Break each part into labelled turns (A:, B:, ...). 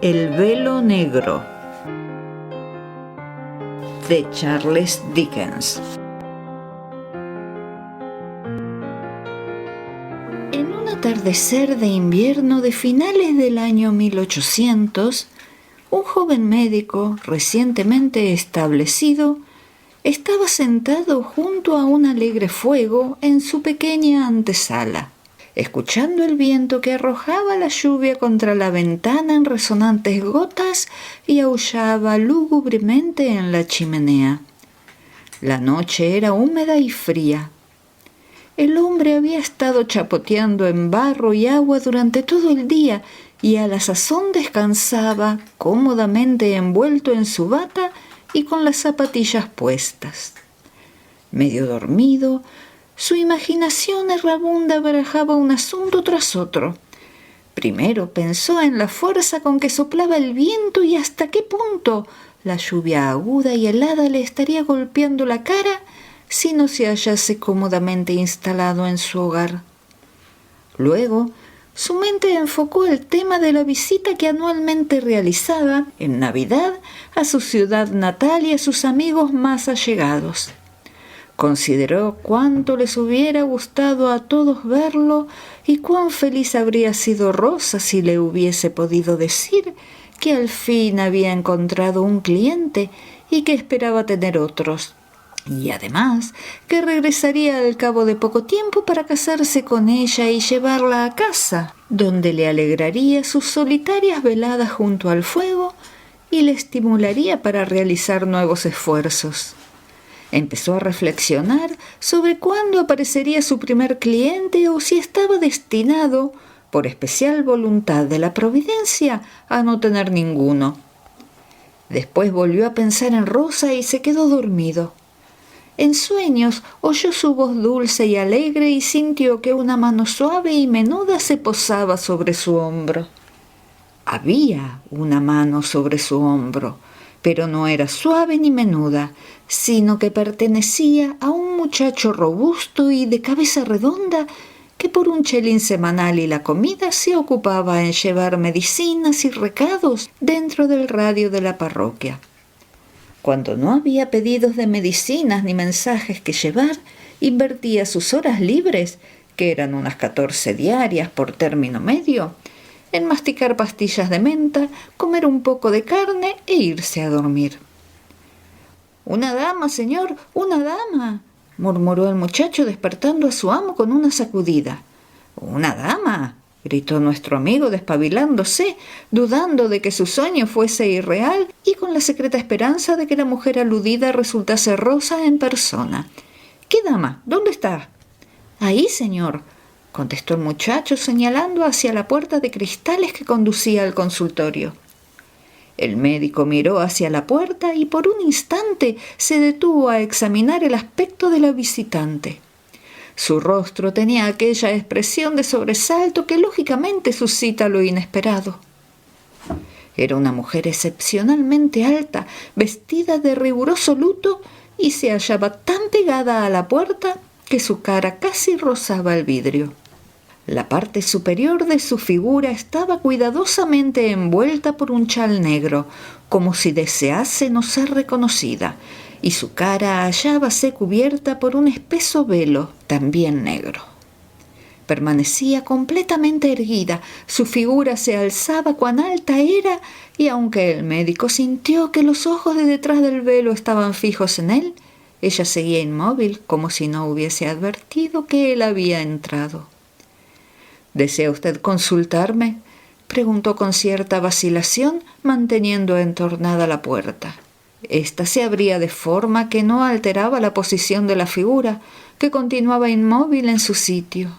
A: El velo negro, de Charles Dickens. En un atardecer de invierno de finales del año 1800, un joven médico recientemente establecido estaba sentado junto a un alegre fuego en su pequeña antesala, escuchando el viento que arrojaba la lluvia contra la ventana en resonantes gotas y aullaba lúgubremente en la chimenea. La noche era húmeda y fría. El hombre había estado chapoteando en barro y agua durante todo el día y a la sazón descansaba cómodamente envuelto en su bata y con las zapatillas puestas. Medio dormido, su imaginación errabunda barajaba un asunto tras otro. Primero pensó en la fuerza con que soplaba el viento y hasta qué punto la lluvia aguda y helada le estaría golpeando la cara si no se hallase cómodamente instalado en su hogar. Luego, su mente enfocó el tema de la visita que anualmente realizaba en Navidad a su ciudad natal y a sus amigos más allegados. Consideró cuánto les hubiera gustado a todos verlo y cuán feliz habría sido Rosa si le hubiese podido decir que al fin había encontrado un cliente y que esperaba tener otros. Y además que regresaría al cabo de poco tiempo para casarse con ella y llevarla a casa, donde le alegraría sus solitarias veladas junto al fuego y le estimularía para realizar nuevos esfuerzos. Empezó a reflexionar sobre cuándo aparecería su primer cliente o si estaba destinado, por especial voluntad de la providencia, a no tener ninguno. Después volvió a pensar en Rosa y se quedó dormido. En sueños oyó su voz dulce y alegre y sintió que una mano suave y menuda se posaba sobre su hombro. Había una mano sobre su hombro, pero no era suave ni menuda, sino que pertenecía a un muchacho robusto y de cabeza redonda que por un chelín semanal y la comida se ocupaba en llevar medicinas y recados dentro del radio de la parroquia. Cuando no había pedidos de medicinas ni mensajes que llevar, invertía sus horas libres, que eran unas 14 diarias por término medio, en masticar pastillas de menta, comer un poco de carne e irse a dormir. «Una dama, señor, una dama», murmuró el muchacho despertando a su amo con una sacudida. «¿Una dama?», gritó nuestro amigo despabilándose, dudando de que su sueño fuese irreal y con la secreta esperanza de que la mujer aludida resultase Rosa en persona. «¿Qué dama? ¿Dónde está?» «Ahí, señor», contestó el muchacho señalando hacia la puerta de cristales que conducía al consultorio. El médico miró hacia la puerta y por un instante se detuvo a examinar el aspecto de la visitante. Su rostro tenía aquella expresión de sobresalto que lógicamente suscita lo inesperado. Era una mujer excepcionalmente alta, vestida de riguroso luto y se hallaba tan pegada a la puerta que su cara casi rozaba el vidrio. La parte superior de su figura estaba cuidadosamente envuelta por un chal negro, como si desease no ser reconocida, y su cara hallábase cubierta por un espeso velo, también negro. Permanecía completamente erguida, su figura se alzaba cuán alta era, y aunque el médico sintió que los ojos de detrás del velo estaban fijos en él, ella seguía inmóvil, como si no hubiese advertido que él había entrado. «¿Desea usted consultarme?», preguntó con cierta vacilación, manteniendo entornada la puerta. Esta se abría de forma que no alteraba la posición de la figura, que continuaba inmóvil en su sitio.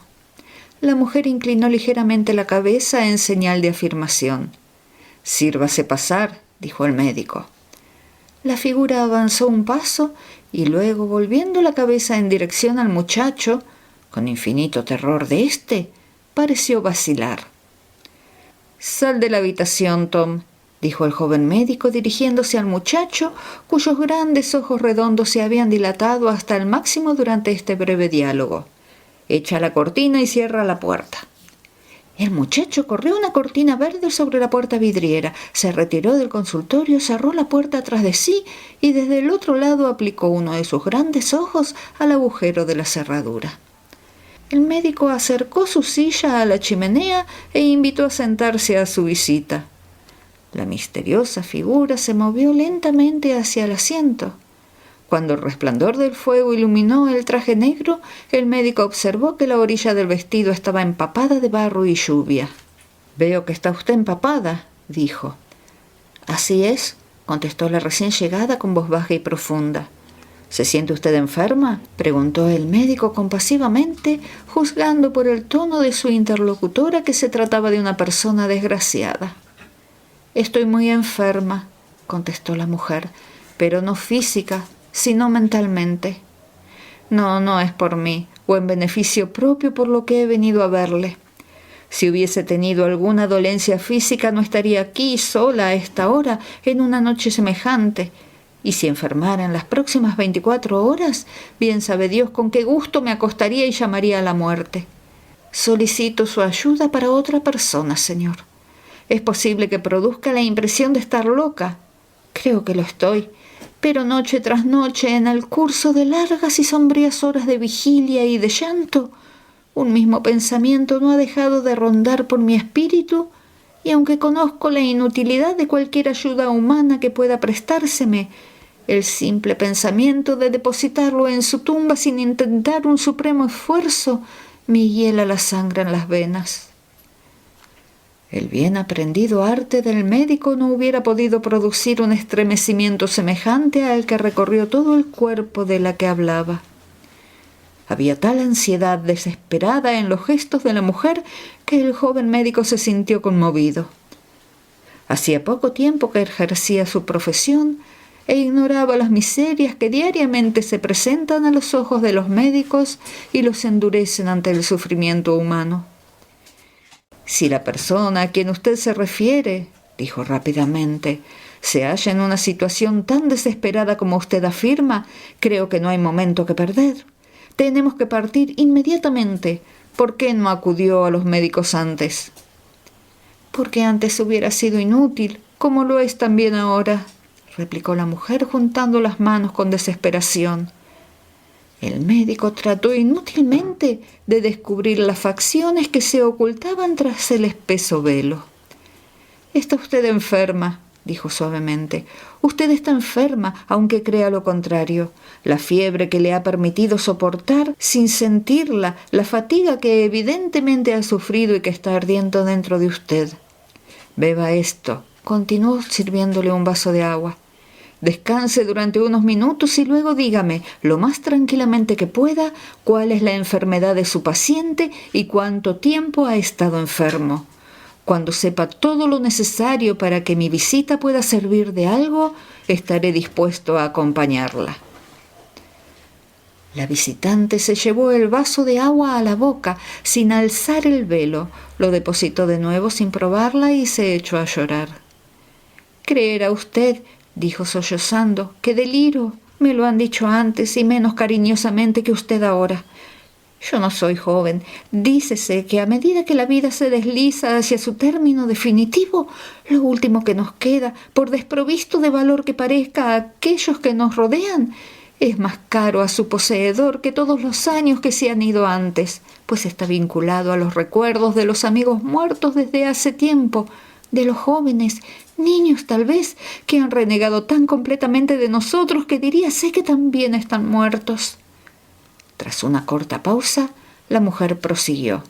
A: La mujer inclinó ligeramente la cabeza en señal de afirmación. «Sírvase pasar», dijo el médico. La figura avanzó un paso y luego, volviendo la cabeza en dirección al muchacho, con infinito terror de éste, pareció vacilar. «Sal de la habitación, Tom», dijo el joven médico dirigiéndose al muchacho, cuyos grandes ojos redondos se habían dilatado hasta el máximo durante este breve diálogo. «Echa la cortina y cierra la puerta». El muchacho corrió una cortina verde sobre la puerta vidriera, se retiró del consultorio, cerró la puerta tras de sí y desde el otro lado aplicó uno de sus grandes ojos al agujero de la cerradura. El médico acercó su silla a la chimenea e invitó a sentarse a su visita. La misteriosa figura se movió lentamente hacia el asiento. Cuando el resplandor del fuego iluminó el traje negro, el médico observó que la orilla del vestido estaba empapada de barro y lluvia. «Veo que está usted empapada», dijo. «Así es», contestó la recién llegada con voz baja y profunda. «¿Se siente usted enferma?», preguntó el médico compasivamente, juzgando por el tono de su interlocutora que se trataba de una persona desgraciada. «Estoy muy enferma», contestó la mujer, «pero no física, sino mentalmente. No es por mí, o en beneficio propio por lo que he venido a verle. Si hubiese tenido alguna dolencia física no estaría aquí sola a esta hora, en una noche semejante. Y si enfermara en las próximas 24 horas, bien sabe Dios con qué gusto me acostaría y llamaría a la muerte. Solicito su ayuda para otra persona, señor. Es posible que produzca la impresión de estar loca. Creo que lo estoy. Pero noche tras noche, en el curso de largas y sombrías horas de vigilia y de llanto, un mismo pensamiento no ha dejado de rondar por mi espíritu, y aunque conozco la inutilidad de cualquier ayuda humana que pueda prestárseme, el simple pensamiento de depositarlo en su tumba sin intentar un supremo esfuerzo me hiela la sangre en las venas». El bien aprendido arte del médico no hubiera podido producir un estremecimiento semejante al que recorrió todo el cuerpo de la que hablaba. Había tal ansiedad desesperada en los gestos de la mujer que el joven médico se sintió conmovido. Hacía poco tiempo que ejercía su profesión e ignoraba las miserias que diariamente se presentan a los ojos de los médicos y los endurecen ante el sufrimiento humano. «Si la persona a quien usted se refiere», dijo rápidamente, «se halla en una situación tan desesperada como usted afirma, creo que no hay momento que perder. Tenemos que partir inmediatamente. ¿Por qué no acudió a los médicos antes?» «Porque antes hubiera sido inútil, como lo es también ahora», replicó la mujer juntando las manos con desesperación. El médico trató inútilmente de descubrir las facciones que se ocultaban tras el espeso velo. «Está usted enferma», dijo suavemente. «Usted está enferma, aunque crea lo contrario. La fiebre que le ha permitido soportar, sin sentirla, la fatiga que evidentemente ha sufrido y que está ardiendo dentro de usted. Beba esto», continuó sirviéndole un vaso de agua. «Descanse durante unos minutos y luego dígame, lo más tranquilamente que pueda, cuál es la enfermedad de su paciente y cuánto tiempo ha estado enfermo. Cuando sepa todo lo necesario para que mi visita pueda servir de algo, estaré dispuesto a acompañarla». La visitante se llevó el vaso de agua a la boca sin alzar el velo, lo depositó de nuevo sin probarla y se echó a llorar. «Creerá usted», dijo sollozando, «que deliro. Me lo han dicho antes y menos cariñosamente que usted ahora. Yo no soy joven. Dícese que a medida que la vida se desliza hacia su término definitivo, lo último que nos queda, por desprovisto de valor que parezca a aquellos que nos rodean, es más caro a su poseedor que todos los años que se han ido antes, pues está vinculado a los recuerdos de los amigos muertos desde hace tiempo, de los jóvenes, niños tal vez, que han renegado tan completamente de nosotros que diríase que también están muertos». Tras una corta pausa, la mujer prosiguió.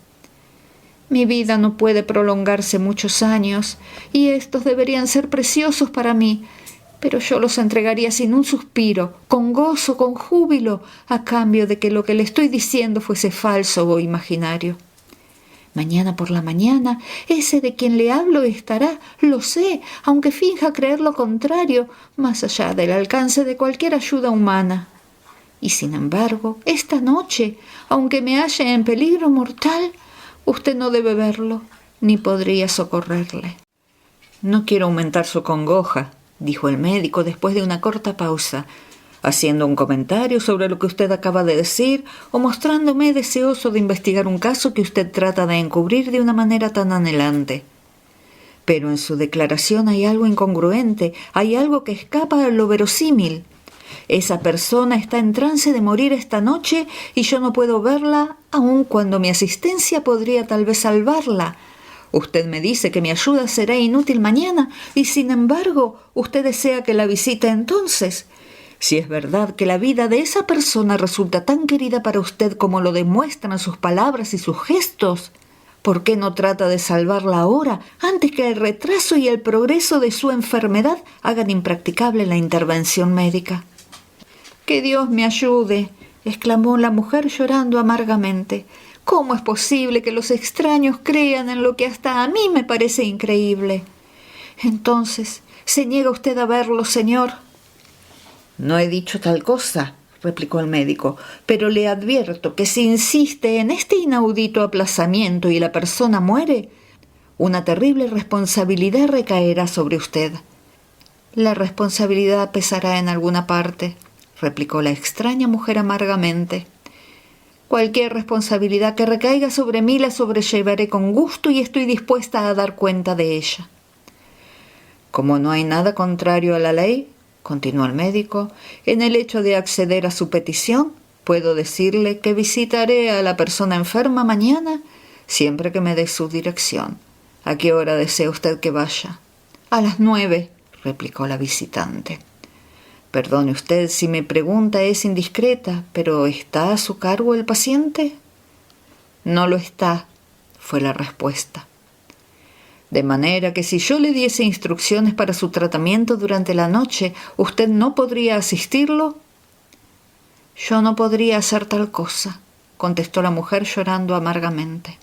A: «Mi vida no puede prolongarse muchos años, y estos deberían ser preciosos para mí, pero yo los entregaría sin un suspiro, con gozo, con júbilo, a cambio de que lo que le estoy diciendo fuese falso o imaginario. Mañana por la mañana, ese de quien le hablo estará, lo sé, aunque finja creer lo contrario, más allá del alcance de cualquier ayuda humana. Y sin embargo, esta noche, aunque me halle en peligro mortal, usted no debe verlo, ni podría socorrerle». «No quiero aumentar su congoja», dijo el médico después de una corta pausa. haciendo un comentario sobre lo que usted acaba de decir o mostrándome deseoso de investigar un caso que usted trata de encubrir de una manera tan anhelante. Pero en su declaración hay algo incongruente, hay algo que escapa a lo verosímil. Esa persona está en trance de morir esta noche y yo no puedo verla, aun cuando mi asistencia podría tal vez salvarla. Usted me dice que mi ayuda será inútil mañana y, sin embargo, usted desea que la visite entonces. Si es verdad que la vida de esa persona resulta tan querida para usted como lo demuestran sus palabras y sus gestos, ¿por qué no trata de salvarla ahora, antes que el retraso y el progreso de su enfermedad hagan impracticable la intervención médica? «Que Dios me ayude», exclamó la mujer llorando amargamente. «¿Cómo es posible que los extraños crean en lo que hasta a mí me parece increíble? Entonces, ¿se niega usted a verlo, señor?» «No he dicho tal cosa», replicó el médico, «pero le advierto que si insiste en este inaudito aplazamiento y la persona muere, una terrible responsabilidad recaerá sobre usted». «La responsabilidad pesará en alguna parte», replicó la extraña mujer amargamente. «Cualquier responsabilidad que recaiga sobre mí la sobrellevaré con gusto y estoy dispuesta a dar cuenta de ella». «Como no hay nada contrario a la ley», continuó el médico, «en el hecho de acceder a su petición, puedo decirle que visitaré a la persona enferma mañana, siempre que me dé su dirección. ¿A qué hora desea usted que vaya?» «A las 9», replicó la visitante. «Perdone usted si mi pregunta es indiscreta, pero ¿está a su cargo el paciente?» «No lo está», fue la respuesta. «De manera que si yo le diese instrucciones para su tratamiento durante la noche, ¿usted no podría asistirlo?» «Yo no podría hacer tal cosa», contestó la mujer llorando amargamente.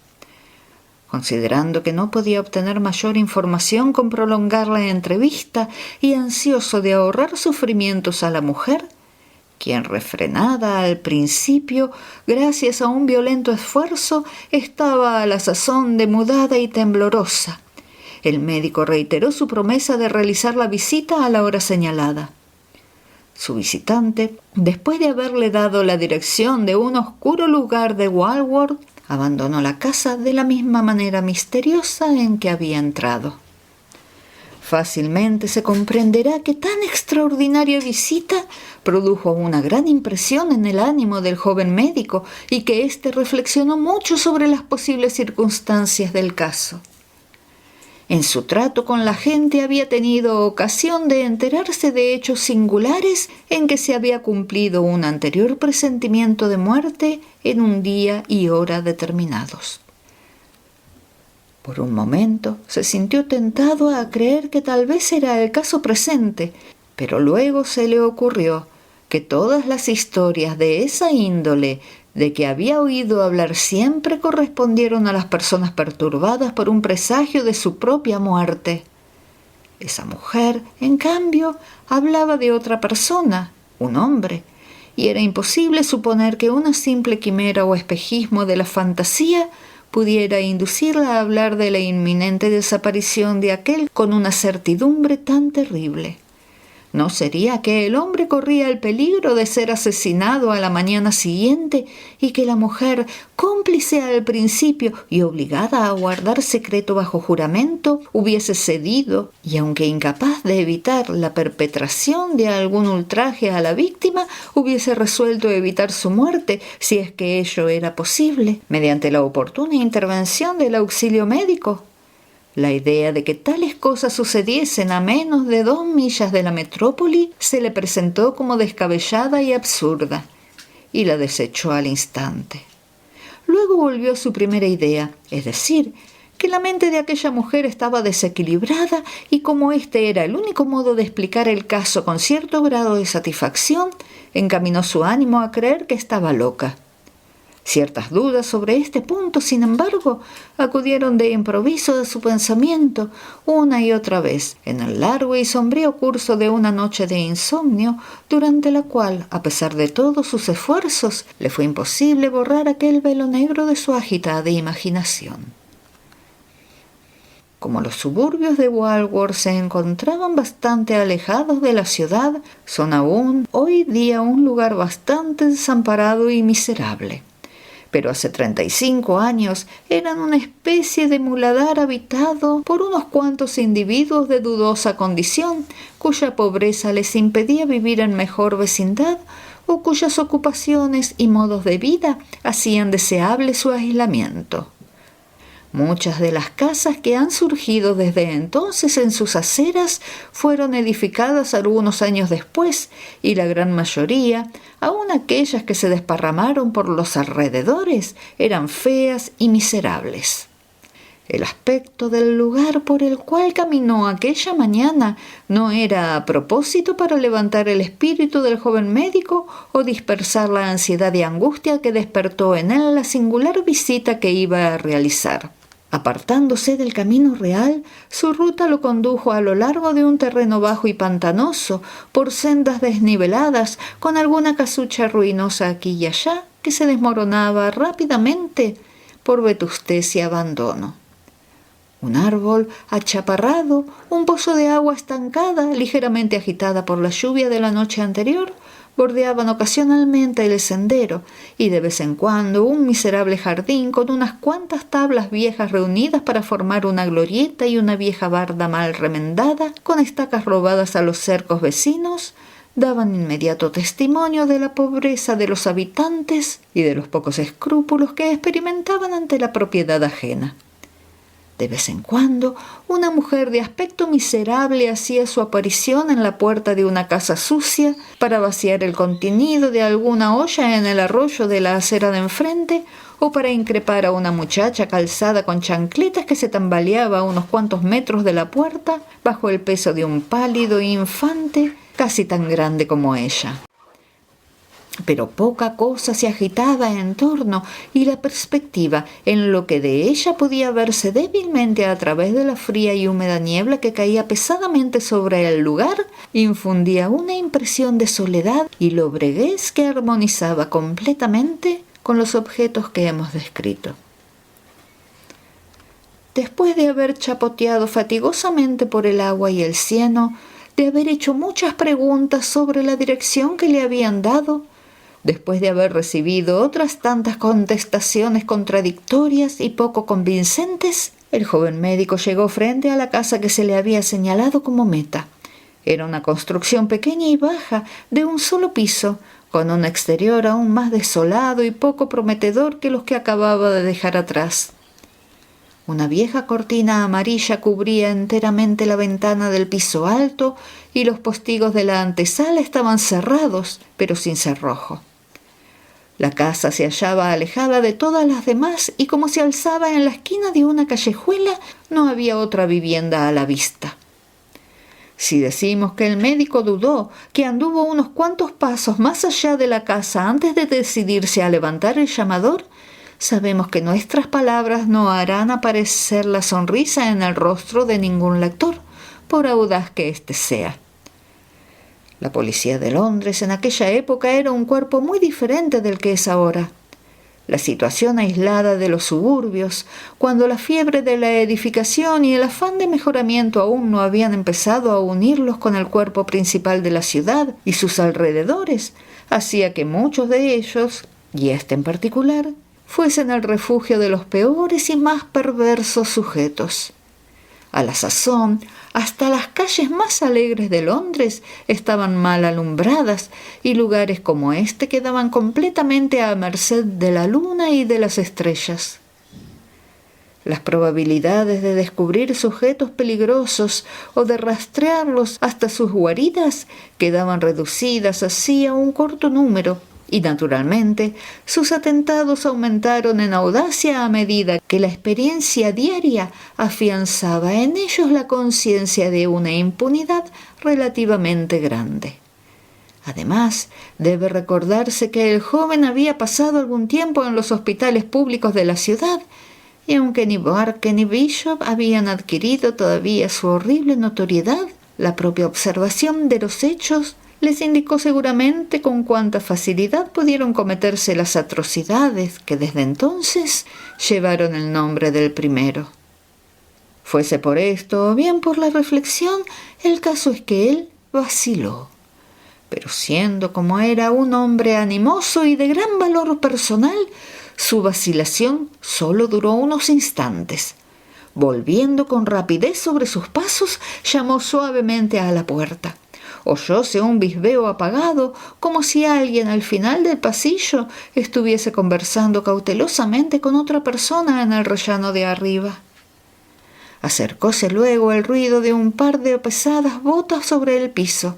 A: Considerando que no podía obtener mayor información con prolongar la entrevista y ansioso de ahorrar sufrimientos a la mujer, quien refrenada al principio, gracias a un violento esfuerzo, estaba a la sazón demudada y temblorosa, el médico reiteró su promesa de realizar la visita a la hora señalada. Su visitante, después de haberle dado la dirección de un oscuro lugar de Walworth, abandonó la casa de la misma manera misteriosa en que había entrado. Fácilmente se comprenderá que tan extraordinaria visita produjo una gran impresión en el ánimo del joven médico y que éste reflexionó mucho sobre las posibles circunstancias del caso. En su trato con la gente había tenido ocasión de enterarse de hechos singulares en que se había cumplido un anterior presentimiento de muerte en un día y hora determinados. Por un momento se sintió tentado a creer que tal vez era el caso presente, pero luego se le ocurrió que todas las historias de esa índole de que había oído hablar siempre correspondieron a las personas perturbadas por un presagio de su propia muerte. Esa mujer, en cambio, hablaba de otra persona, un hombre, y era imposible suponer que una simple quimera o espejismo de la fantasía pudiera inducirla a hablar de la inminente desaparición de aquel con una certidumbre tan terrible. ¿No sería que el hombre corría el peligro de ser asesinado a la mañana siguiente y que la mujer, cómplice al principio y obligada a guardar secreto bajo juramento, hubiese cedido y, aunque incapaz de evitar la perpetración de algún ultraje a la víctima, hubiese resuelto evitar su muerte, si es que ello era posible, mediante la oportuna intervención del auxilio médico? La idea de que tales cosas sucediesen a menos de 2 millas de la metrópoli se le presentó como descabellada y absurda, y la desechó al instante. Luego volvió a su primera idea, es decir, que la mente de aquella mujer estaba desequilibrada y como este era el único modo de explicar el caso con cierto grado de satisfacción, encaminó su ánimo a creer que estaba loca. Ciertas dudas sobre este punto, sin embargo, acudieron de improviso a su pensamiento una y otra vez en el largo y sombrío curso de una noche de insomnio, durante la cual, a pesar de todos sus esfuerzos, le fue imposible borrar aquel velo negro de su agitada imaginación. Como los suburbios de Walworth se encontraban bastante alejados de la ciudad, son aún hoy día un lugar bastante desamparado y miserable. Pero hace 35 años eran una especie de muladar habitado por unos cuantos individuos de dudosa condición, cuya pobreza les impedía vivir en mejor vecindad o cuyas ocupaciones y modos de vida hacían deseable su aislamiento. Muchas de las casas que han surgido desde entonces en sus aceras fueron edificadas algunos años después, y la gran mayoría, aun aquellas que se desparramaron por los alrededores, eran feas y miserables. El aspecto del lugar por el cual caminó aquella mañana no era a propósito para levantar el espíritu del joven médico o dispersar la ansiedad y angustia que despertó en él la singular visita que iba a realizar. Apartándose del camino real, su ruta lo condujo a lo largo de un terreno bajo y pantanoso, por sendas desniveladas, con alguna casucha ruinosa aquí y allá, que se desmoronaba rápidamente por vetustez y abandono. Un árbol achaparrado, un pozo de agua estancada, ligeramente agitada por la lluvia de la noche anterior, bordeaban ocasionalmente el sendero, y de vez en cuando un miserable jardín con unas cuantas tablas viejas reunidas para formar una glorieta y una vieja barda mal remendada, con estacas robadas a los cercos vecinos, daban inmediato testimonio de la pobreza de los habitantes y de los pocos escrúpulos que experimentaban ante la propiedad ajena. De vez en cuando, una mujer de aspecto miserable hacía su aparición en la puerta de una casa sucia para vaciar el contenido de alguna olla en el arroyo de la acera de enfrente, o para increpar a una muchacha calzada con chancletas que se tambaleaba a unos cuantos metros de la puerta bajo el peso de un pálido infante casi tan grande como ella. Pero poca cosa se agitaba en torno, y la perspectiva, en lo que de ella podía verse débilmente a través de la fría y húmeda niebla que caía pesadamente sobre el lugar, infundía una impresión de soledad y lobreguez que armonizaba completamente con los objetos que hemos descrito. Después de haber chapoteado fatigosamente por el agua y el cieno, de haber hecho muchas preguntas sobre la dirección que le habían dado, después de haber recibido otras tantas contestaciones contradictorias y poco convincentes, el joven médico llegó frente a la casa que se le había señalado como meta. Era una construcción pequeña y baja, de un solo piso, con un exterior aún más desolado y poco prometedor que los que acababa de dejar atrás. Una vieja cortina amarilla cubría enteramente la ventana del piso alto, y los postigos de la antesala estaban cerrados, pero sin cerrojo. La casa se hallaba alejada de todas las demás, y como se alzaba en la esquina de una callejuela, no había otra vivienda a la vista. Si decimos que el médico dudó, que anduvo unos cuantos pasos más allá de la casa antes de decidirse a levantar el llamador, sabemos que nuestras palabras no harán aparecer la sonrisa en el rostro de ningún lector, por audaz que éste sea. La policía de Londres en aquella época era un cuerpo muy diferente del que es ahora. La situación aislada de los suburbios, cuando la fiebre de la edificación y el afán de mejoramiento aún no habían empezado a unirlos con el cuerpo principal de la ciudad y sus alrededores, hacía que muchos de ellos, y este en particular, fuesen el refugio de los peores y más perversos sujetos. A la sazón, hasta las calles más alegres de Londres estaban mal alumbradas, y lugares como este quedaban completamente a merced de la luna y de las estrellas. Las probabilidades de descubrir sujetos peligrosos o de rastrearlos hasta sus guaridas quedaban reducidas así a un corto número, y naturalmente sus atentados aumentaron en audacia a medida que la experiencia diaria afianzaba en ellos la conciencia de una impunidad relativamente grande. Además, debe recordarse que el joven había pasado algún tiempo en los hospitales públicos de la ciudad, y aunque ni Barker ni Bishop habían adquirido todavía su horrible notoriedad, la propia observación de los hechos les indicó seguramente con cuánta facilidad pudieron cometerse las atrocidades que desde entonces llevaron el nombre del primero. Fuese por esto o bien por la reflexión, el caso es que él vaciló. Pero siendo como era un hombre animoso y de gran valor personal, su vacilación solo duró unos instantes. Volviendo con rapidez sobre sus pasos, llamó suavemente a la puerta. Oyóse un bisbeo apagado, como si alguien al final del pasillo estuviese conversando cautelosamente con otra persona en el rellano de arriba. Acercóse luego el ruido de un par de pesadas botas sobre el piso.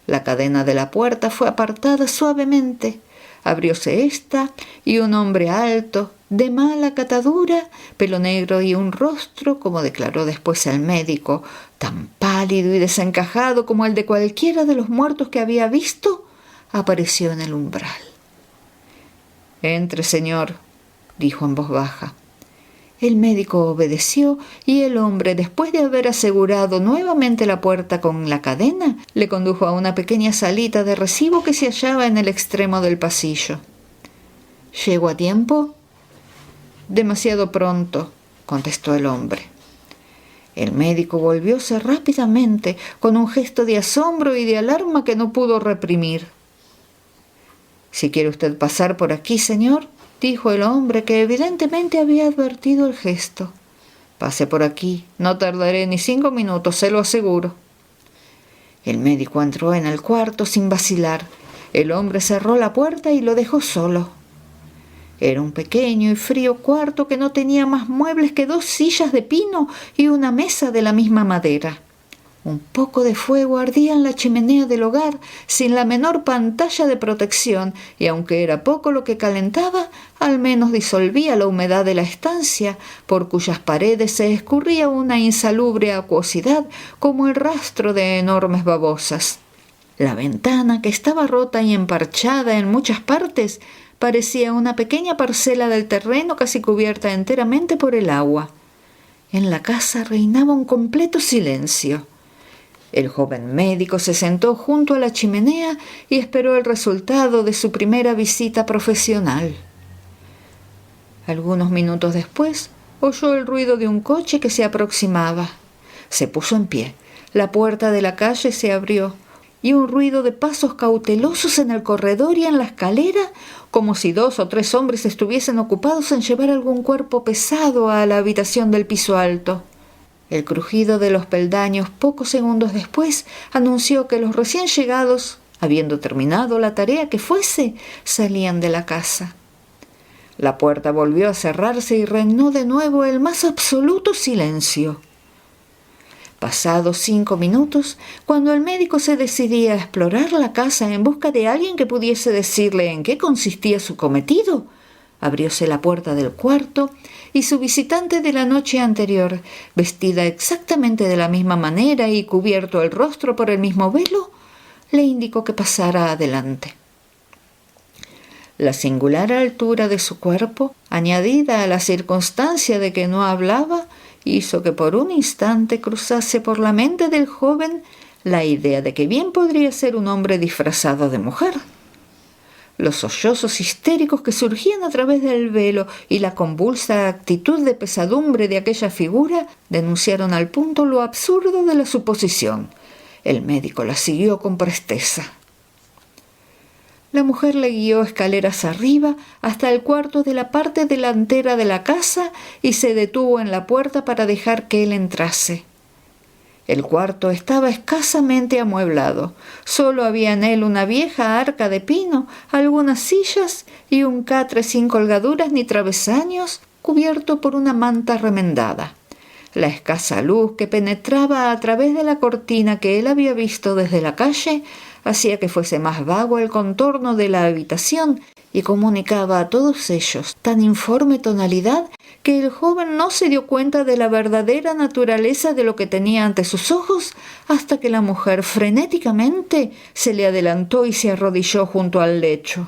A: La cadena de la puerta fue apartada suavemente. Abrióse ésta y un hombre alto, de mala catadura, pelo negro y un rostro, como declaró después el médico, tan pálido y desencajado como el de cualquiera de los muertos que había visto, apareció en el umbral. «Entre, señor», dijo en voz baja. El médico obedeció y el hombre, después de haber asegurado nuevamente la puerta con la cadena, le condujo a una pequeña salita de recibo que se hallaba en el extremo del pasillo. «¿Llego a tiempo?» «Demasiado pronto», contestó el hombre. El médico volvióse rápidamente, con un gesto de asombro y de alarma que no pudo reprimir. «Si quiere usted pasar por aquí, señor», dijo el hombre, que evidentemente había advertido el gesto. «Pase por aquí, no tardaré ni 5 minutos, se lo aseguro». El médico entró en el cuarto sin vacilar. El hombre cerró la puerta y lo dejó solo. Era un pequeño y frío cuarto que no tenía más muebles que 2 sillas de pino y una mesa de la misma madera. Un poco de fuego ardía en la chimenea del hogar, sin la menor pantalla de protección, y aunque era poco lo que calentaba, al menos disolvía la humedad de la estancia, por cuyas paredes se escurría una insalubre acuosidad como el rastro de enormes babosas. La ventana, que estaba rota y emparchada en muchas partes, parecía una pequeña parcela del terreno casi cubierta enteramente por el agua. En la casa reinaba un completo silencio. El joven médico se sentó junto a la chimenea y esperó el resultado de su primera visita profesional. Algunos minutos después, oyó el ruido de un coche que se aproximaba. Se puso en pie. La puerta de la calle se abrió y un ruido de pasos cautelosos en el corredor y en la escalera, como si 2 o 3 hombres estuviesen ocupados en llevar algún cuerpo pesado a la habitación del piso alto. El crujido de los peldaños pocos segundos después anunció que los recién llegados, habiendo terminado la tarea que fuese, salían de la casa. La puerta volvió a cerrarse y reinó de nuevo el más absoluto silencio. Pasados 5 minutos, cuando el médico se decidía a explorar la casa en busca de alguien que pudiese decirle en qué consistía su cometido, abrióse la puerta del cuarto y su visitante de la noche anterior, vestida exactamente de la misma manera y cubierto el rostro por el mismo velo, le indicó que pasara adelante. La singular altura de su cuerpo, añadida a la circunstancia de que no hablaba, hizo que por un instante cruzase por la mente del joven la idea de que bien podría ser un hombre disfrazado de mujer. Los sollozos histéricos que surgían a través del velo y la convulsa actitud de pesadumbre de aquella figura denunciaron al punto lo absurdo de la suposición. El médico la siguió con presteza. La mujer le guió escaleras arriba hasta el cuarto de la parte delantera de la casa y se detuvo en la puerta para dejar que él entrase. El cuarto estaba escasamente amueblado. Solo había en él una vieja arca de pino, algunas sillas y un catre sin colgaduras ni travesaños, cubierto por una manta remendada. La escasa luz que penetraba a través de la cortina que él había visto desde la calle hacía que fuese más vago el contorno de la habitación y comunicaba a todos ellos tan informe tonalidad que el joven no se dio cuenta de la verdadera naturaleza de lo que tenía ante sus ojos hasta que la mujer frenéticamente se le adelantó y se arrodilló junto al lecho.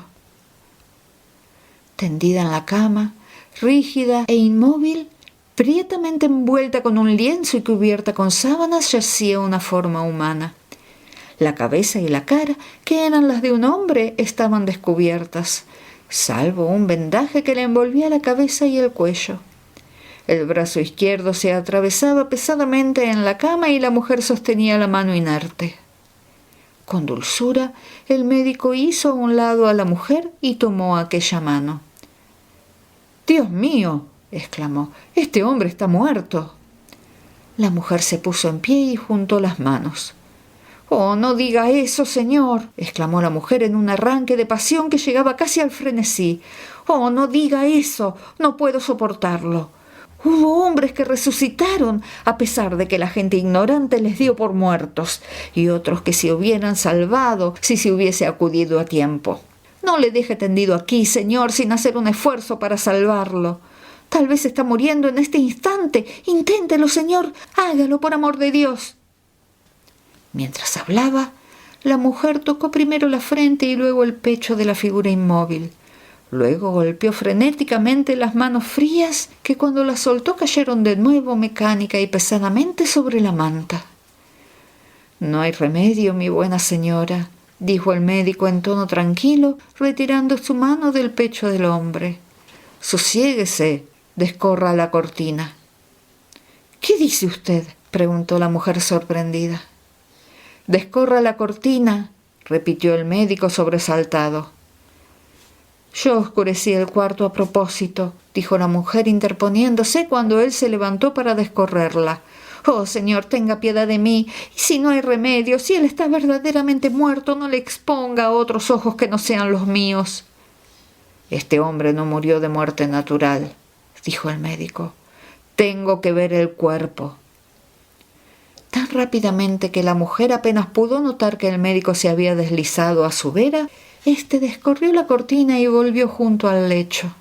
A: Tendida en la cama, rígida e inmóvil, prietamente envuelta con un lienzo y cubierta con sábanas, yacía una forma humana. La cabeza y la cara, que eran las de un hombre, estaban descubiertas, salvo un vendaje que le envolvía la cabeza y el cuello. El brazo izquierdo se atravesaba pesadamente en la cama y la mujer sostenía la mano inerte. Con dulzura, el médico hizo a un lado a la mujer y tomó aquella mano. «¡Dios mío!», exclamó, «este hombre está muerto». La mujer se puso en pie y juntó las manos. «Oh, no diga eso, señor», exclamó la mujer en un arranque de pasión que llegaba casi al frenesí. «Oh, no diga eso, no puedo soportarlo. Hubo hombres que resucitaron, a pesar de que la gente ignorante les dio por muertos, y otros que se hubieran salvado si se hubiese acudido a tiempo. No le deje tendido aquí, señor, sin hacer un esfuerzo para salvarlo. Tal vez está muriendo en este instante. Inténtelo, señor. Hágalo, por amor de Dios». Mientras hablaba, la mujer tocó primero la frente y luego el pecho de la figura inmóvil. Luego golpeó frenéticamente las manos frías que cuando las soltó cayeron de nuevo mecánica y pesadamente sobre la manta. «No hay remedio, mi buena señora», dijo el médico en tono tranquilo, retirando su mano del pecho del hombre. «Sosiéguese, descorra la cortina». «¿Qué dice usted?», preguntó la mujer sorprendida. «Descorra la cortina», repitió el médico sobresaltado. «Yo oscurecí el cuarto a propósito», dijo la mujer interponiéndose cuando él se levantó para descorrerla. «Oh, señor, tenga piedad de mí. Y si no hay remedio, si él está verdaderamente muerto, no le exponga a otros ojos que no sean los míos». «Este hombre no murió de muerte natural», dijo el médico. «Tengo que ver el cuerpo». Tan rápidamente que la mujer apenas pudo notar que el médico se había deslizado a su vera, éste descorrió la cortina y volvió junto al lecho.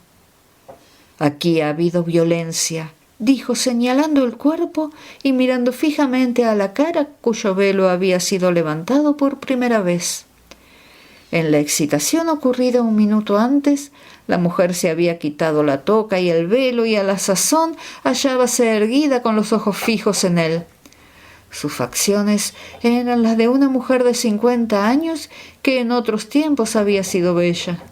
A: «Aquí ha habido violencia», dijo señalando el cuerpo y mirando fijamente a la cara cuyo velo había sido levantado por primera vez. En la excitación ocurrida un minuto antes, la mujer se había quitado la toca y el velo y a la sazón hallábase erguida con los ojos fijos en él. Sus facciones eran las de una mujer de 50 años que en otros tiempos había sido bella.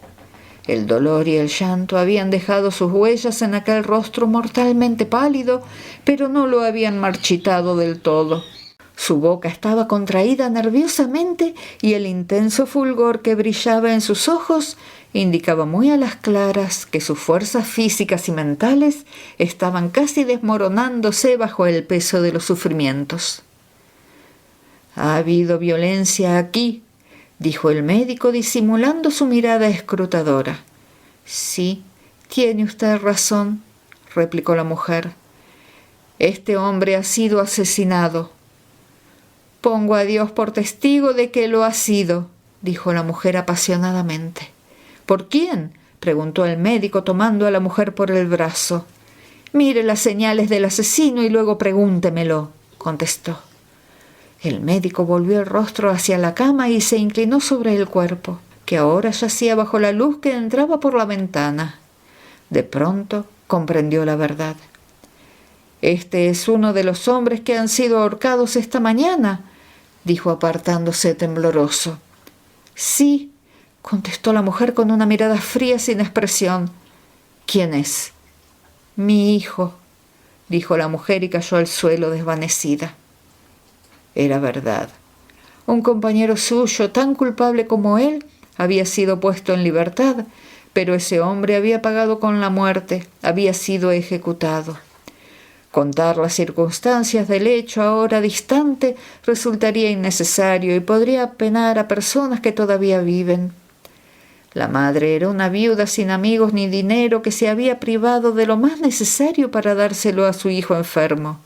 A: El dolor y el llanto habían dejado sus huellas en aquel rostro mortalmente pálido, pero no lo habían marchitado del todo. Su boca estaba contraída nerviosamente y el intenso fulgor que brillaba en sus ojos indicaba muy a las claras que sus fuerzas físicas y mentales estaban casi desmoronándose bajo el peso de los sufrimientos. «Ha habido violencia aquí», dijo el médico disimulando su mirada escrutadora. «Sí, tiene usted razón», replicó la mujer. «Este hombre ha sido asesinado». «Pongo a Dios por testigo de que lo ha sido», dijo la mujer apasionadamente. «¿Por quién?», preguntó el médico tomando a la mujer por el brazo. «Mire las señales del asesino y luego pregúntemelo», contestó. El médico volvió el rostro hacia la cama y se inclinó sobre el cuerpo, que ahora yacía bajo la luz que entraba por la ventana. De pronto comprendió la verdad. «Este es uno de los hombres que han sido ahorcados esta mañana», dijo apartándose tembloroso. «Sí», contestó la mujer con una mirada fría sin expresión. «¿Quién es?». «Mi hijo», dijo la mujer y cayó al suelo desvanecida. Era verdad. Un compañero suyo, tan culpable como él, había sido puesto en libertad, pero ese hombre había pagado con la muerte, había sido ejecutado. Contar las circunstancias del hecho ahora distante resultaría innecesario y podría apenar a personas que todavía viven. La madre era una viuda sin amigos ni dinero que se había privado de lo más necesario para dárselo a su hijo enfermo.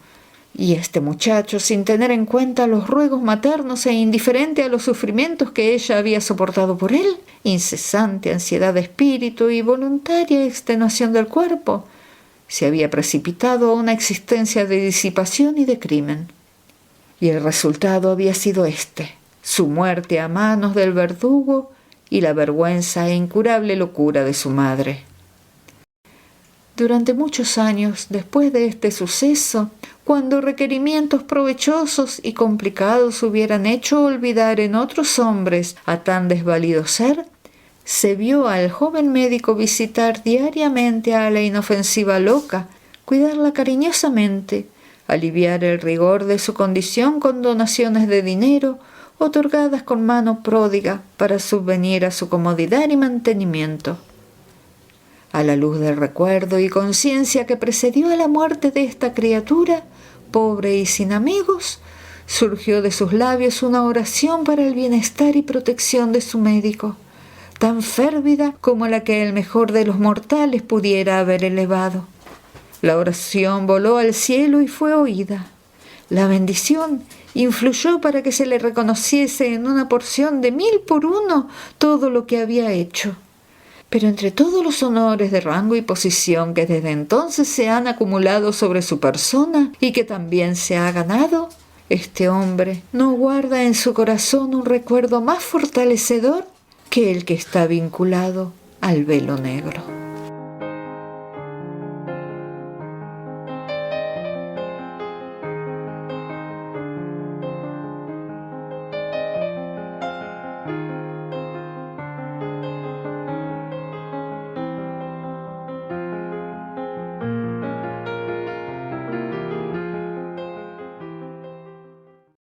A: Y este muchacho, sin tener en cuenta los ruegos maternos e indiferente a los sufrimientos que ella había soportado por él, incesante ansiedad de espíritu y voluntaria extenuación del cuerpo, se había precipitado a una existencia de disipación y de crimen. Y el resultado había sido su muerte a manos del verdugo y la vergüenza e incurable locura de su madre. Durante muchos años después de este suceso, cuando requerimientos provechosos y complicados hubieran hecho olvidar en otros hombres a tan desvalido ser, se vio al joven médico visitar diariamente a la inofensiva loca, cuidarla cariñosamente, aliviar el rigor de su condición con donaciones de dinero otorgadas con mano pródiga para subvenir a su comodidad y mantenimiento. A la luz del recuerdo y conciencia que precedió a la muerte de esta criatura, pobre y sin amigos, surgió de sus labios una oración para el bienestar y protección de su médico, tan férvida como la que el mejor de los mortales pudiera haber elevado. La oración voló al cielo y fue oída. La bendición influyó para que se le reconociese en una porción de 1000 por 1 todo lo que había hecho. Pero entre todos los honores de rango y posición que desde entonces se han acumulado sobre su persona y que también se ha ganado, este hombre no guarda en su corazón un recuerdo más fortalecedor que el que está vinculado al velo negro.